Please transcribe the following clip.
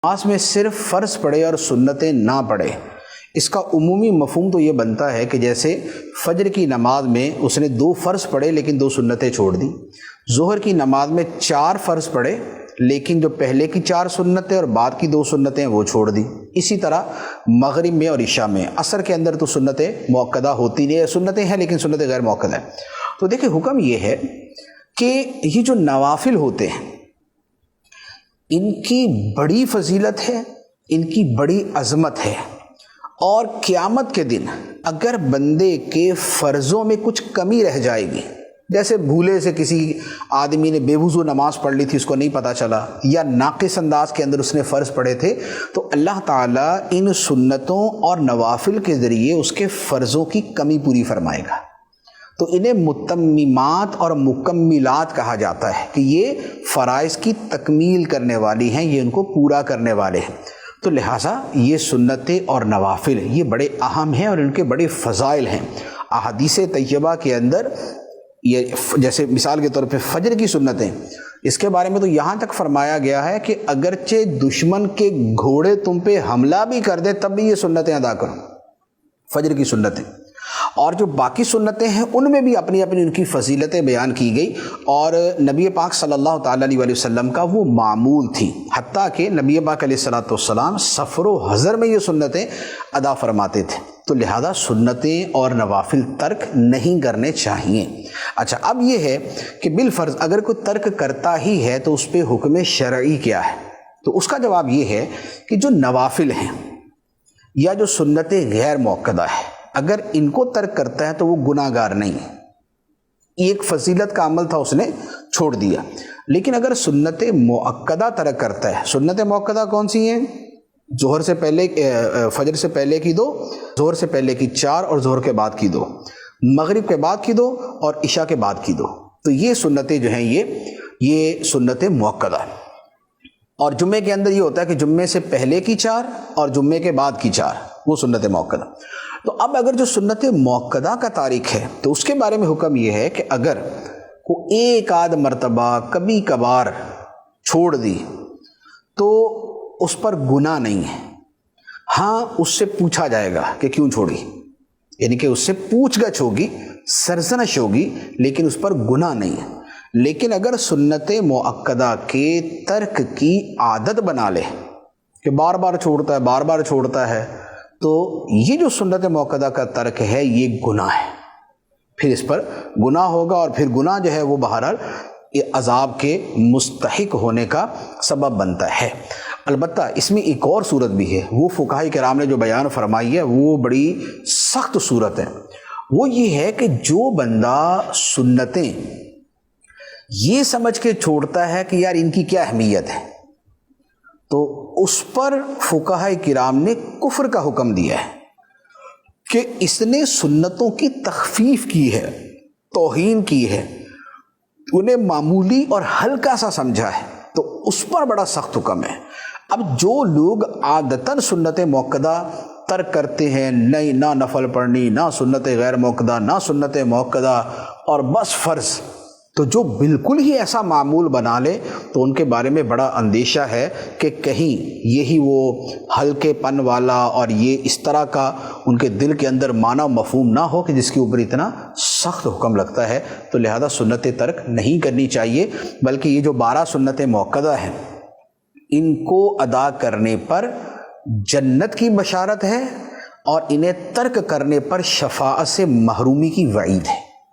نماز میں صرف فرض پڑھے اور سنتیں نہ پڑھے، اس کا عمومی مفہوم تو یہ بنتا ہے کہ جیسے فجر کی نماز میں اس نے 2 فرض پڑھے لیکن 2 سنتیں چھوڑ دی، ظہر کی نماز میں 4 فرض پڑھے لیکن جو پہلے کی 4 سنتیں اور بعد کی 2 سنتیں وہ چھوڑ دی۔ اسی طرح مغرب میں اور عشاء میں، عصر کے اندر تو سنتیں مؤکدہ ہوتی نہیں، سنتیں ہیں لیکن سنتیں غیر مؤکدہ ہیں۔ تو دیکھیں حکم یہ ہے کہ یہ جو نوافل ہوتے ہیں ان کی بڑی فضیلت ہے، ان کی بڑی عظمت ہے، اور قیامت کے دن اگر بندے کے فرضوں میں کچھ کمی رہ جائے گی، جیسے بھولے سے کسی آدمی نے بے وضو نماز پڑھ لی تھی، اس کو نہیں پتہ چلا، یا ناقص انداز کے اندر اس نے فرض پڑھے تھے، تو اللہ تعالیٰ ان سنتوں اور نوافل کے ذریعے اس کے فرضوں کی کمی پوری فرمائے گا۔ تو انہیں متممات اور مکملات کہا جاتا ہے کہ یہ فرائض کی تکمیل کرنے والی ہیں، یہ ان کو پورا کرنے والے ہیں۔ تو لہٰذا یہ سنتیں اور نوافل یہ بڑے اہم ہیں اور ان کے بڑے فضائل ہیں۔ احادیث طیبہ کے اندر یہ جیسے مثال کے طور پہ فجر کی سنتیں، اس کے بارے میں تو یہاں تک فرمایا گیا ہے کہ اگرچہ دشمن کے گھوڑے تم پہ حملہ بھی کر دے تب بھی یہ سنتیں ادا کرو، فجر کی سنتیں۔ اور جو باقی سنتیں ہیں ان میں بھی اپنی اپنی ان کی فضیلتیں بیان کی گئی، اور نبی پاک صلی اللہ تعالیٰ علیہ وسلم کا وہ معمول تھی، حتیٰ کہ نبی پاک علیہ السلام سفر و حضر میں یہ سنتیں ادا فرماتے تھے۔ تو لہذا سنتیں اور نوافل ترک نہیں کرنے چاہیے۔ اچھا، اب یہ ہے کہ بالفرض اگر کوئی ترک کرتا ہی ہے تو اس پہ حکم شرعی کیا ہے؟ تو اس کا جواب یہ ہے کہ جو نوافل ہیں یا جو سنتیں غیر مؤکدہ ہیں، اگر ان کو ترک کرتا ہے تو وہ گناہ گار نہیں ہے، ایک فضیلت کا عمل تھا اس نے چھوڑ دیا۔ لیکن اگر سنت مؤکدہ ترک کرتا ہے، سنت مؤکدہ کون سی ہیں؟ ظہر سے پہلے، فجر سے پہلے کی 2، ظہر سے پہلے کی 4 اور ظہر کے بعد کی 2، مغرب کے بعد کی 2 اور عشاء کے بعد کی 2۔ تو یہ سنتیں جو ہیں یہ سنت مؤکدہ ہیں۔ اور جمعے کے اندر یہ ہوتا ہے کہ جمعے سے پہلے کی 4 اور جمعے کے بعد کی 4، وہ سنت مؤکدہ۔ تو اب اگر جو سنت مؤکدہ کا تارک ہے تو اس کے بارے میں حکم یہ ہے کہ اگر وہ ایک آدھ مرتبہ کبھی کبھار چھوڑ دی تو اس پر گناہ نہیں ہے۔ ہاں، اس سے پوچھا جائے گا کہ کیوں چھوڑی، یعنی کہ اس سے پوچھ گچھ ہوگی، سرزنش ہوگی، لیکن اس پر گناہ نہیں ہے۔ لیکن اگر سنت مؤکدہ کے ترک کی عادت بنا لے کہ بار بار چھوڑتا ہے، بار بار چھوڑتا ہے، تو یہ جو سنت مؤکدہ کا ترک ہے یہ گناہ ہے، پھر اس پر گناہ ہوگا، اور پھر گناہ جو ہے وہ بہرحال عذاب کے مستحق ہونے کا سبب بنتا ہے۔ البتہ اس میں ایک اور صورت بھی ہے، وہ فقہاء کرام نے جو بیان فرمائی ہے وہ بڑی سخت صورت ہے۔ وہ یہ ہے کہ جو بندہ سنتیں یہ سمجھ کے چھوڑتا ہے کہ یار ان کی کیا اہمیت ہے، تو اس پر فقہاء کرام نے کفر کا حکم دیا ہے کہ اس نے سنتوں کی تخفیف کی ہے، توہین کی ہے، انہیں معمولی اور ہلکا سا سمجھا ہے، تو اس پر بڑا سخت حکم ہے۔ اب جو لوگ عادتاً سنت مؤکدہ ترک کرتے ہیں، نہ نفل پڑھنی، نہ سنت غیر مؤکدہ، نہ سنت مؤکدہ، اور بس فرض، تو جو بالکل ہی ایسا معمول بنا لے تو ان کے بارے میں بڑا اندیشہ ہے کہ کہیں یہی وہ ہلکے پن والا اور یہ اس طرح کا ان کے دل کے اندر معنی و مفہوم نہ ہو کہ جس کے اوپر اتنا سخت حکم لگتا ہے۔ تو لہذا سنت ترک نہیں کرنی چاہیے، بلکہ یہ جو 12 سنتیں مؤکدہ ہیں ان کو ادا کرنے پر جنت کی بشارت ہے، اور انہیں ترک کرنے پر شفاعت سے محرومی کی وعید ہے۔